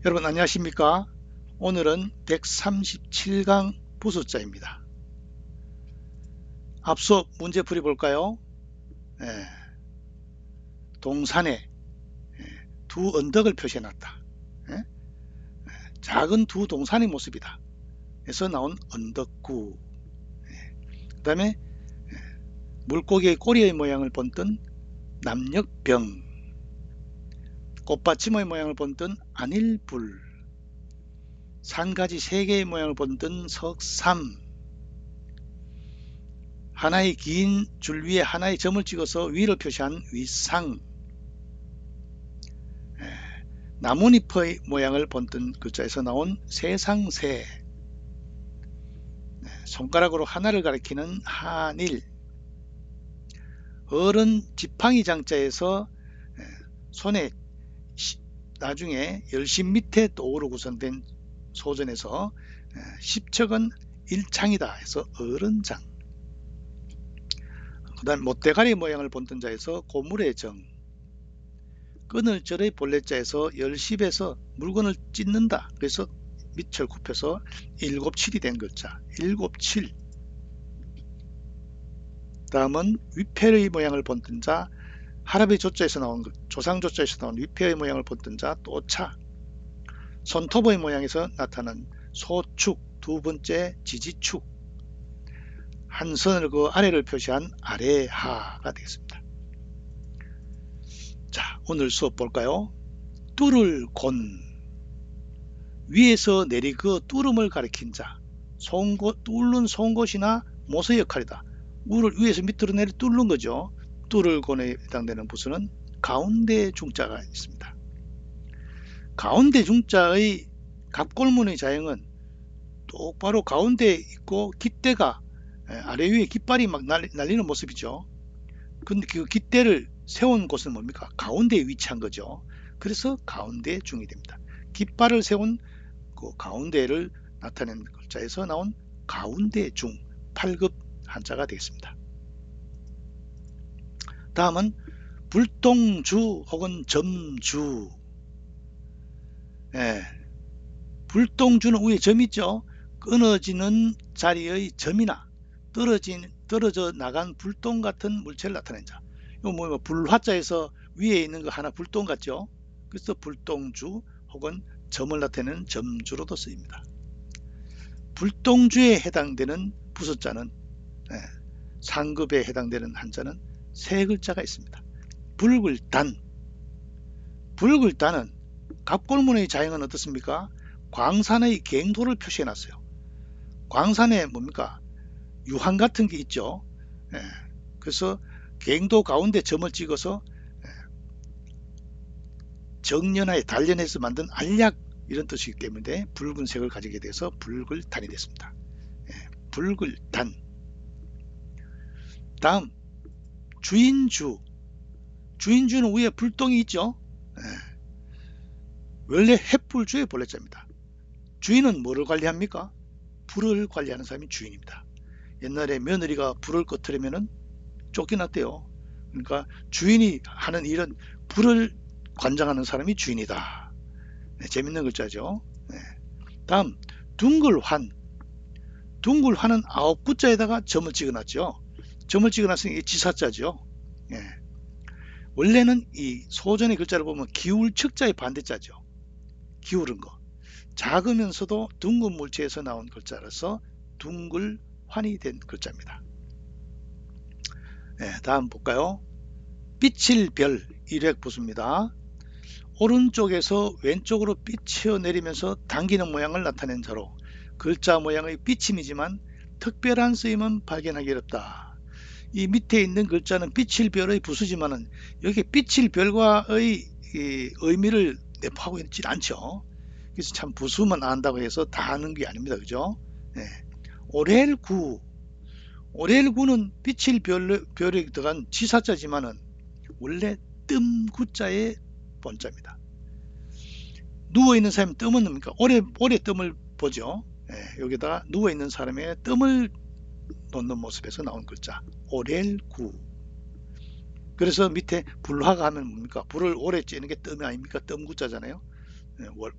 여러분 안녕하십니까? 오늘은 137강 부숫자입니다. 앞서 문제풀이 볼까요? 예, 동산에 두 언덕을 표시해놨다. 예? 작은 두 동산의 모습이다. 에서 나온 언덕구. 그 다음에 물고기의 꼬리의 모양을 본뜬 남녘병, 꽃받침의 모양을 본뜬 안일불, 산가지 3개의 모양을 본뜬 석삼, 하나의 긴 줄 위에 하나의 점을 찍어서 위를 표시한 위상, 나뭇잎의 모양을 본뜬 글자에서 나온 세상새, 손가락으로 하나를 가리키는 한일, 어른 지팡이 장자에서 손에 나중에 열심 밑에 또으로 구성된 소전에서 십척은 일창이다 해서 어른장, 그 다음 못대가리 모양을 본뜬 자에서 고물의 정, 끈을절의 본래자에서 열십에서 물건을 찢는다 그래서 밑을 굽혀서 일곱칠이 된 글자 일곱칠. 다음은 위패의 모양을 본뜬 자, 할아버지 조자에서 나온 조상 조자에서 나온 위패의 모양을 본뜬 자 또차, 손톱의 모양에서 나타난 소축, 두 번째 지지축, 한 선을 그 아래를 표시한 아래하가 되겠습니다. 자, 오늘 수업 볼까요? 뚫을 곤, 위에서 내리그 뚫음을 가리킨 자, 뚫는 송곳이나 못의 역할이다. 물을 위에서 밑으로 내리 뚫는 거죠. 뚫을 곤에 해당되는 부수는 가운데 중자가 있습니다. 가운데 중자의 갑골문의 자형은 똑바로 가운데 있고 깃대가 아래 위에 깃발이 막 날리는 모습이죠. 근데 그 깃대를 세운 곳은 뭡니까? 가운데에 위치한 거죠. 그래서 가운데 중이 됩니다. 깃발을 세운 그 가운데를 나타내는 글자에서 나온 가운데 중 8급 한자가 되겠습니다. 다음은 불똥주 혹은 점주. 불똥주는 위에 점 있죠. 끊어지는 자리의 점이나 떨어져 나간 불똥 같은 물체를 나타낸 자. 이거 뭐 불화자에서 위에 있는 거 하나 불똥 같죠. 그래서 불똥주 혹은 점을 나타내는 점주로도 쓰입니다. 불똥주에 해당되는 부숫자는 상급에 해당되는 한자는 세 글자가 있습니다. 불글단. 불글단은 갑골문의 자형은 어떻습니까? 광산의 갱도를 표시해 놨어요. 광산에 뭡니까? 유황 같은 게 있죠. 그래서 갱도 가운데 점을 찍어서 정연하게 단련해서 만든 알약 이런 뜻이기 때문에 붉은색을 가지게 돼서 불글단이 됐습니다. 불글단. 다음 주인주. 주인주는 위에 불똥이 있죠. 원래 횃불주의 본래자입니다. 주인은 뭐를 관리합니까? 불을 관리하는 사람이 주인입니다. 옛날에 며느리가 불을 꺼트리면 쫓겨났대요. 그러니까 주인이 하는 일은 불을 관장하는 사람이 주인이다. 재밌는 글자죠. 다음 둥글환. 둥글환은 9구자에다가 점을 찍어놨죠. 점을 찍어놨으니 지사자죠. 원래는 이 소전의 글자를 보면 기울측자의 반대자죠. 기울은 거. 작으면서도 둥근 물체에서 나온 글자라서 둥글환이 된 글자입니다. 다음 볼까요? 삐칠별 일획부수입니다. 오른쪽에서 왼쪽으로 삐치어 내리면서 당기는 모양을 나타낸 자로 글자 모양의 삐침이지만 특별한 쓰임은 발견하기 어렵다. 이 밑에 있는 글자는 삐칠별의 부수지만은 여기 삐칠별과의 의미를 내포하고 있지 않죠. 그래서 참 부수만 안다고 해서 다 아는 게 아닙니다. 그죠? 오렐구. 오렐구는 삐칠별에 들어간 지사자지만은 원래 뜸구자의 본자입니다. 누워있는 사람이 뜸은 뭡니까? 오래 뜸을 보죠. 여기다가 누워있는 사람의 뜸을 놓는 모습에서 나온 글자 오렐구. 그래서 밑에 불화가 하면 뭡니까? 불을 오래 쬐는 게 뜸이 아닙니까? 뜸구자잖아요.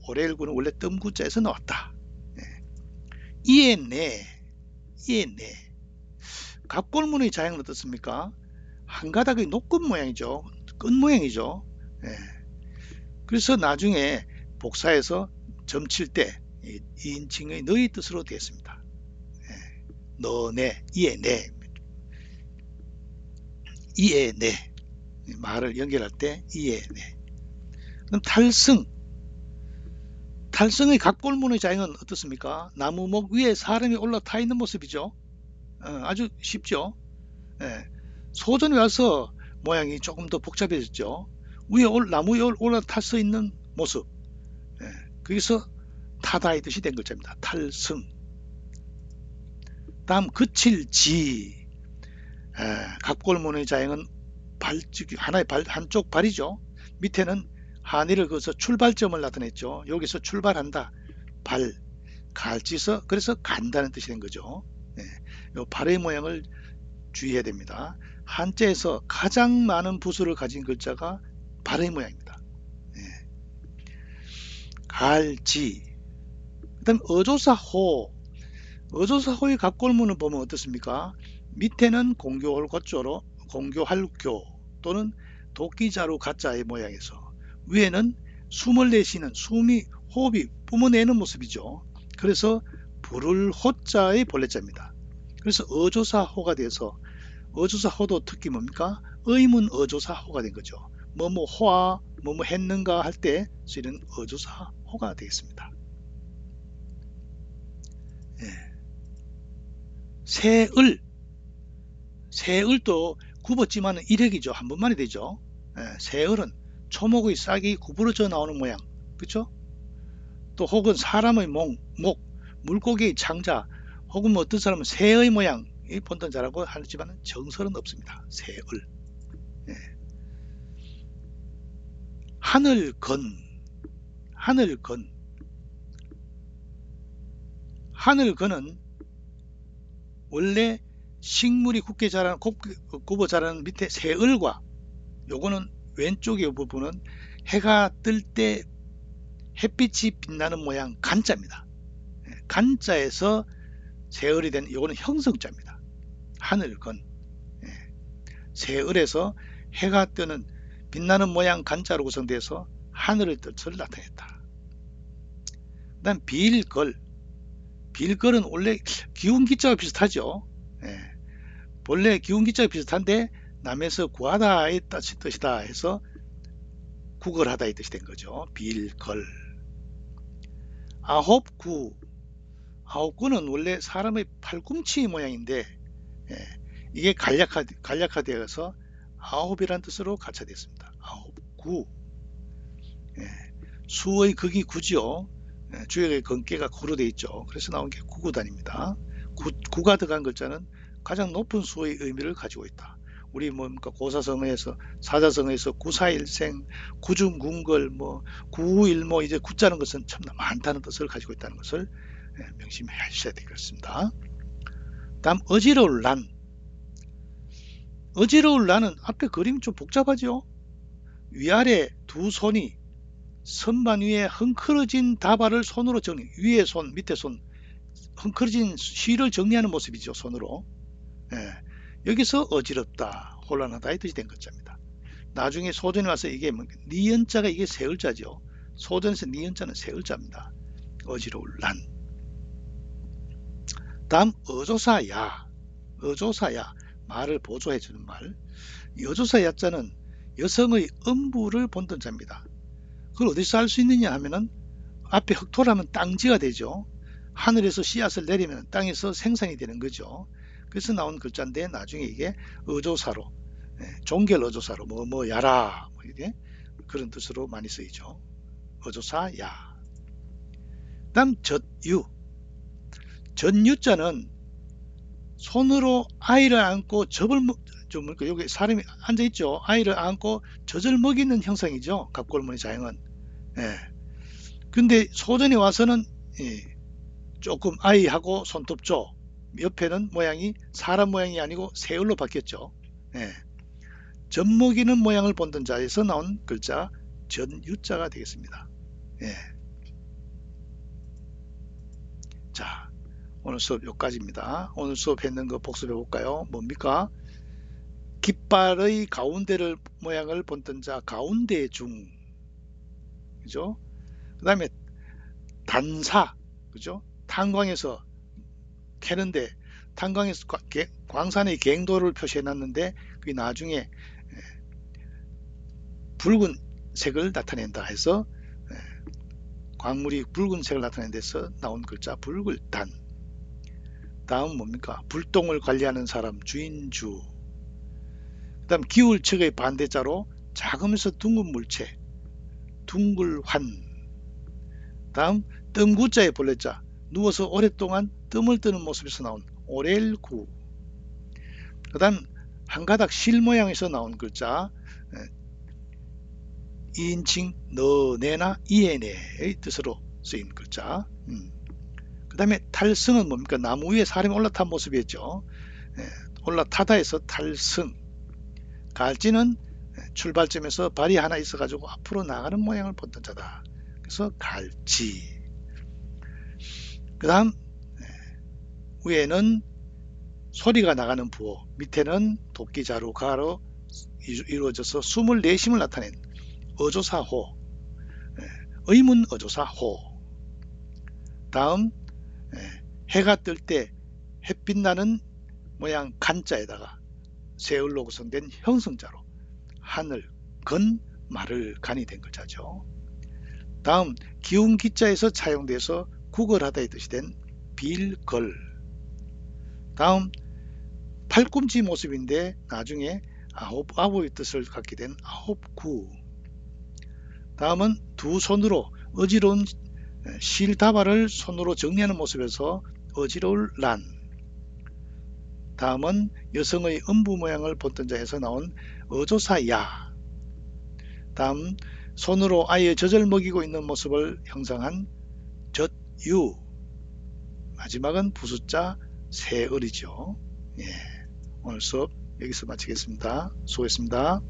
오레일구는 원래 뜸구자에서 나왔다. 이에 내 갑골문의 자형은 어떻습니까? 한 가닥의 높은 모양이죠. 끝 모양이죠. 그래서 나중에 복사해서 점칠 때 이인칭의 너의 뜻으로 되었습니다. 너네, 이에 내 말을 연결할 때 이에 내. 그럼 탈승의 갑골문의 자형은 어떻습니까? 나무목 위에 사람이 올라타 있는 모습이죠. 아주 쉽죠. 소전에 와서 모양이 조금 더 복잡해졌죠. 나무 위에 올라타 서 있는 모습. 거기서 타다의 뜻이 된 글자입니다. 탈승. 다음 그칠지. 갑골문의 자형은 하나의 한쪽 발이죠. 밑에는 한의를 그어서 출발점을 나타냈죠. 여기서 출발한다. 갈지서 그래서 간다는 뜻이 된 거죠. 이 발의 모양을 주의해야 됩니다. 한자에서 가장 많은 부수를 가진 글자가 발의 모양입니다. 갈지. 그 다음 어조사호의 갑골문을 보면 어떻습니까? 밑에는 공교할 교 또는 도끼자루 가짜의 모양에서 위에는 숨을 내쉬는 호흡이 뿜어내는 모습이죠. 그래서 부를 호자의 본래자입니다. 그래서 어조사호가 돼서 어조사호도 특히 뭡니까? 의문 어조사호가 된 거죠. 뭐뭐 호와 뭐뭐 했는가 할 때 쓰이는 어조사호가 되겠습니다. 새을도 굽었지만 일획이죠. 한 번만에 되죠. 새을은 초목의 싹이 구부러져 나오는 모양, 그렇죠? 또 혹은 사람의 목, 물고기의 창자, 혹은 뭐 어떤 사람은 새의 모양이 본던자라고 하지만 정설은 없습니다. 새을. 하늘건은 원래 식물이 굽어 자라는 밑에 새을과 요거는 왼쪽의 부분은 해가 뜰 때 햇빛이 빛나는 모양 간자입니다. 간자에서 새을이 된 요거는 형성자입니다. 하늘건. 새을에서 해가 뜨는 빛나는 모양 간자로 구성돼서 하늘의 뜻을 나타냈다. 그 다음 빌걸은 원래 기운기자와 비슷하죠. 본래 기운기자와 비슷한데 남에서 구하다의 뜻이다 해서 구걸하다의 뜻이 된 거죠. 빌걸. 아홉구는 원래 사람의 팔꿈치 모양인데 이게 간략화되어서 아홉이라는 뜻으로 가차되었습니다. 아홉구. 수의 극이 구죠. 주역의 건께가 구로 되어 있죠. 그래서 나온 게 구구단입니다. 구가 들어간 글자는 가장 높은 수의 의미를 가지고 있다. 우리 뭡니까 고사성어에서 사자성어에서 구사일생, 구중궁걸, 구일모 이제 구자는 것은 참 많다는 뜻을 가지고 있다는 것을 명심하셔야 되겠습니다. 다음 어지러울 난. 어지러울 난은 앞에 그림이 좀 복잡하죠. 위아래 두 손이 선반 위에 헝클어진 다발을 손으로 정리, 위에 손, 밑에 손, 헝클어진 실을 정리하는 모습이죠. 손으로. 여기서 어지럽다, 혼란하다의 뜻이 된 글자입니다. 나중에 소전에 와서 이게 니은자가 이게 새을자죠. 소전에서 니은자는 새을자입니다. 어지러울 난. 다음 어조사야. 말을 보조해주는 말. 이 어조사야자는 여성의 음부를 본던 자입니다. 그걸 어디서 알 수 있느냐 하면은 앞에 흑토라면 땅지가 되죠. 하늘에서 씨앗을 내리면 땅에서 생산이 되는 거죠. 그래서 나온 글자인데 나중에 이게 어조사로, 종결 어조사로 야라 이게 그런 뜻으로 많이 쓰이죠. 어조사야. 다음 젖유자는 손으로 아이를 안고 여기 사람이 앉아 있죠. 아이를 안고 젖을 먹이는 형상이죠. 갑골문의 자형은. 근데 소전에 와서는 조금 아이하고 손톱죠. 옆에는 모양이 사람 모양이 아니고 새을로 바뀌었죠. 젖 먹이는 모양을 본던 자에서 나온 글자 전유자가 되겠습니다. 예. 자, 오늘 수업 여기까지입니다. 오늘 수업했는 거 복습해 볼까요? 뭡니까? 깃발의 가운데를 모양을 본뜬 자 가운데 중, 그죠? 그 다음에 단사, 그죠? 탄광에서 캐는데 탄광에서 광산의 갱도를 표시해 놨는데 그게 나중에 붉은색을 나타낸다 해서 광물이 붉은색을 나타낸 데서 나온 글자 붉을단. 다음 뭡니까? 불똥을 관리하는 사람 주인주. 그 다음 기울측의 반대자로 작으면서 둥근 물체 둥글환. 다음 뜸구자의 본래자 누워서 오랫동안 뜸을 뜨는 모습에서 나온 오렐구. 그 다음 한 가닥 실 모양에서 나온 글자 2인칭 너네나 이에네의 뜻으로 쓰인 글자. 그 다음에 탈승은 뭡니까? 나무 위에 사람이 올라탄 모습이었죠. 올라타다에서 탈승. 갈지는 출발점에서 발이 하나 있어 가지고 앞으로 나가는 모양을 본뜬 자다. 그래서 갈지. 그 다음 위에는 소리가 나가는 부호, 밑에는 도끼자루 가로 이루어져서 숨을 내쉼을 나타낸 어조사호, 의문 어조사호. 다음 해가 뜰 때 햇빛 나는 모양 간자에다가 세을로 구성된 형성자로 하늘, 건, 말을 간이 된 글자죠. 다음 기운 기자에서 차용돼서 구걸하다의 뜻이 된 빌걸. 다음 팔꿈치 모습인데 나중에 아홉의 뜻을 갖게 된 아홉구. 다음은 두 손으로 어지러운 실다발을 손으로 정리하는 모습에서 어지러울 란. 다음은 여성의 음부 모양을 본뜬 자에서 나온 어조사야. 다음 손으로 아이의 젖을 먹이고 있는 모습을 형상한 젖유. 마지막은 부숫자 세을이죠. 예, 오늘 수업 여기서 마치겠습니다. 수고했습니다.